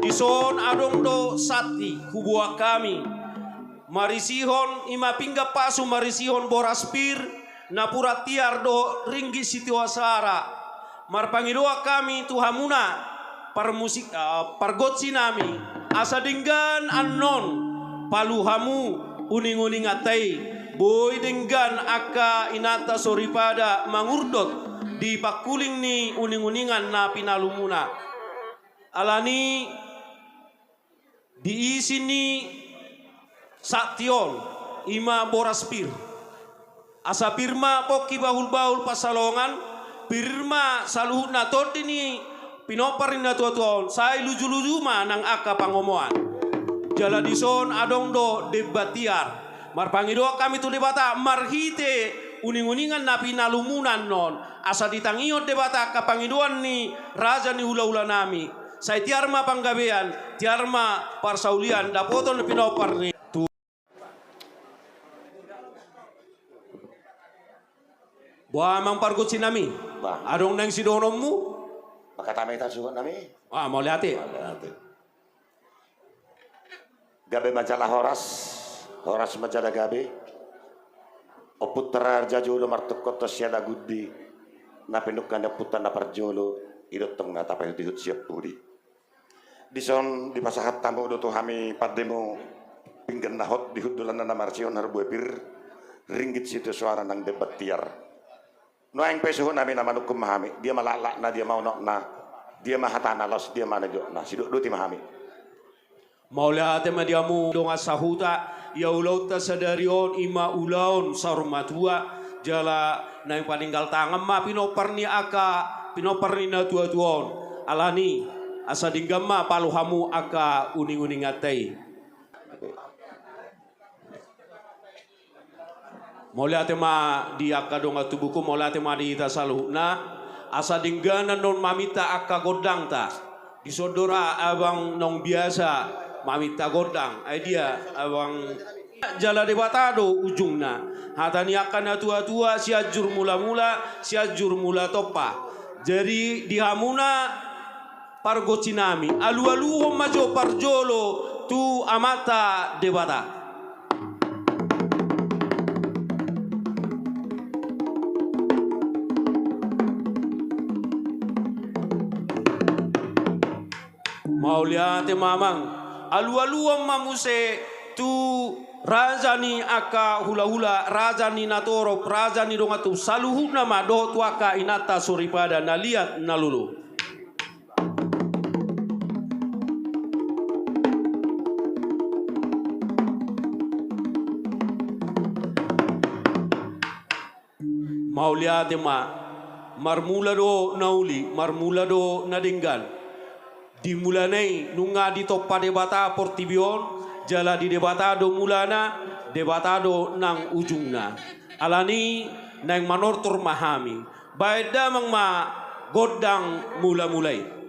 Dison adong do sati hubua kami. Marisihon ima pingga pasu marisihon boraspir napura tiar do ringgi sitiwasara. Marpangidoa kami tuhamuna parmusik pargotsi nami asa dinggan anon paluhamu uning-uning atai boy dinggan aka inata soripada mangurdot di pakuling ni uning-uningan na pinalumuna alani diisi ni saktion ima boraspir asa pirma poki bahul-bahul pasalongan pirma saluhut na todi ni pinoparin na tuan saya luju-luju nang aka pangomoan jala dison adong do debatiar marpangidoa kami tu debata marhite uning-uningan na pinalumunan non asa ditangiyot debata kapangidoan ni raja ni hula-hula nami saya tiarma panggabean tiarma parsaulian dapoton pinopar ni buah mang pargut sinami adong nang sidonommu maka tamay tasuhan nami mau lihat gabe majalah horas majalah gabe o putra jajolo martukkoto siada guddi na pinukkan na putan na parjolo idotong na tapay dihut siap puri dison di pasahat tamu do hami pademo pinggan nahot dihudulan na marsion harbuepir ringgit situ suara nang debat tiar no ang pesuhon namin na manukum mahami dia malala na dia mau na dia mahatana los dia manajo na siduk duti mahami mau lihat diamu dong asahuta ya ulau ta sadarion ima ulaun sarumatua jala nang paninggal tangan ma pinoparni aka pinoparni na tua-tuon alani asa dinggama paluhamu aka uning-uning atai Mola tema di aka dong tubuku mola tema di ita saluhna asa dinggana non mamita aka godang ta disodora abang nong biasa mamita godang dia abang jala debatado ujungna hatani akan tua-tua siajur mula-mula siajur mula topa jadi dihamuna pargocinami alu-alu majo parjolo tu amata debata mau lihat mamang alu-aluam mamuse tu raja ni aka hula-hula raja ni natoro raja ni dongatu saluhuna mado tu aka inata suripada na lihat nalulu mau lihat marmula do nauli marmula do nadinggan dimulanai nunga di topa debata portibion jala di debatado mulana debatado nang ujungna alani nang manortur mahami baida mang ma godang mula-mulai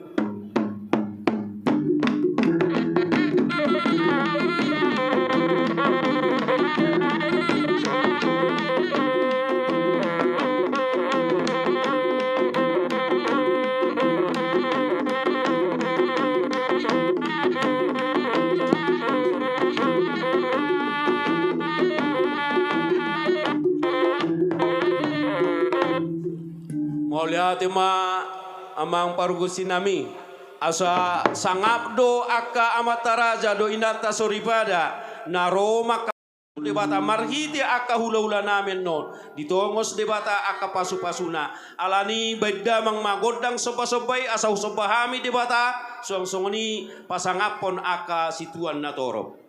tema amang parugusin nami asa sangapdo aka amataraja do inata soripada naroma debata marhiti aka hula-hula namin non ditongos debata aka pasu-pasuna alani baida mang magodang soba-sobay asa usobahami debata song-songoni pasangapon aka situan natoro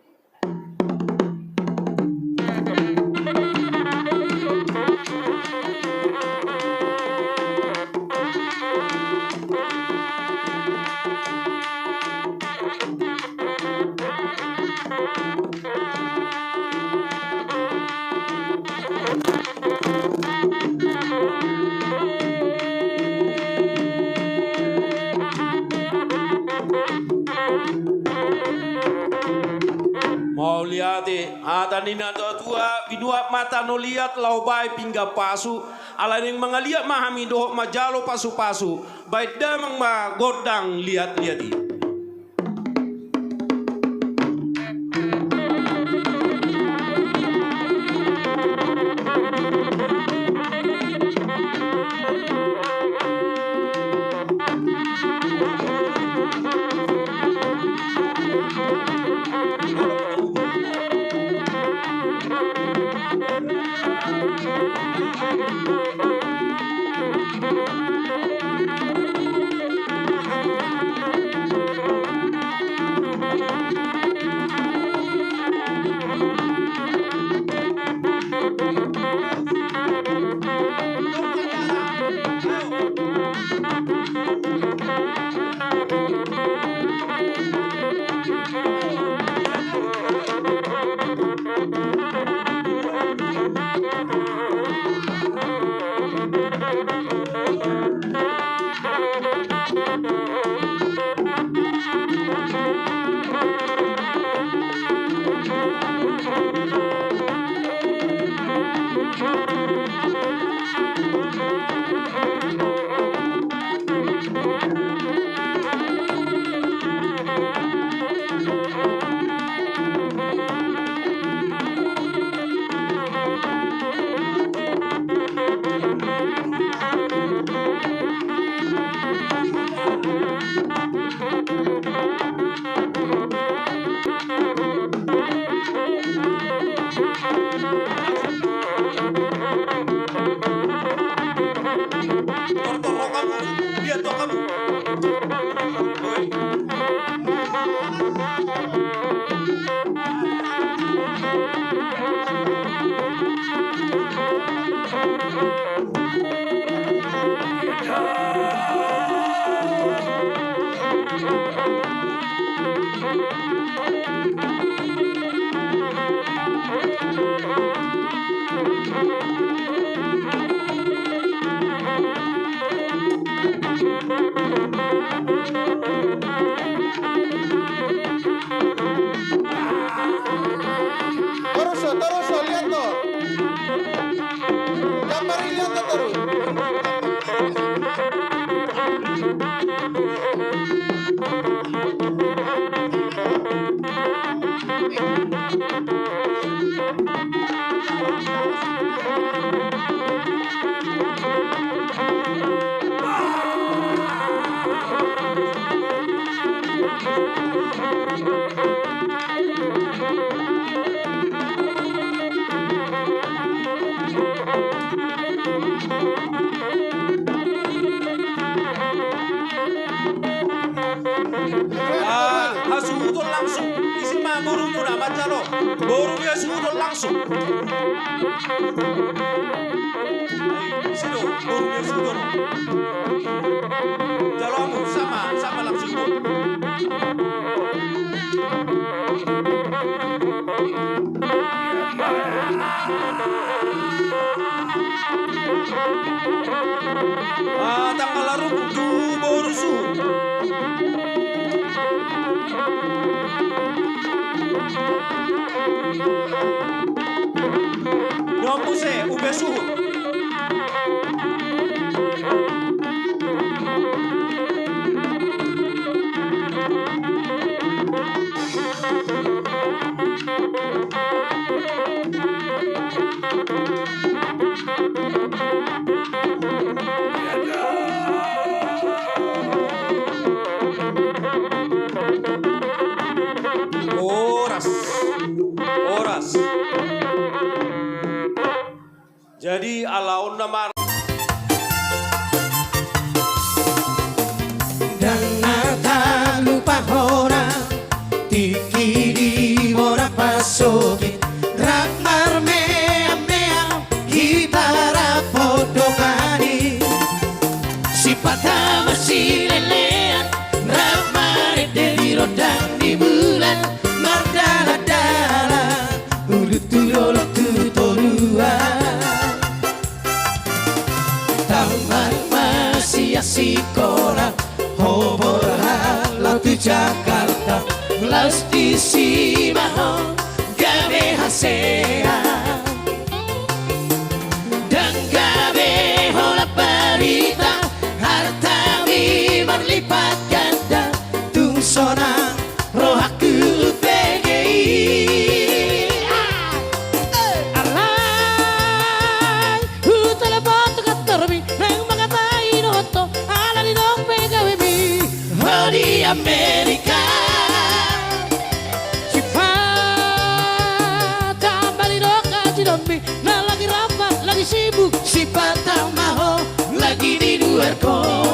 mau lihat hatanina tua bidua mata no lihat lau bai pingga pasu ala yang mangaliat mahami doh majalo pasu-pasu baik damang ma godang lihat-lihat Terus lihat tuh. Gambar lihat tuh terus. Hasudon langsung. Isi mah burung muna baca lo. Burung dia sudon langsung. Isi lo, burung dia sudon. Jalomu sama langsung lo. Tanggal lalu tu baru su. Nompuse, ube suhu. Oras. Jadi alaun nama Dan nata lupa orang tiki di mora pasokin rakmar mea gitara podokani sipata masih lelean rakmar dari rodang di bulan mardala-dala ulutu-yolo tutoruan taman masih sekolah hobor halau tu Jakarta laus di Simaho gawe hasea dan gawe hola berita harta mi berlipat ganda tungsona rohaku PGI alay hutala batu katorbi nang mengatai noto ala di dong PGW mi di Amerika Sipata balido kaji dombi nah lagi rapat lagi sibuk Sipata maho lagi di luar kota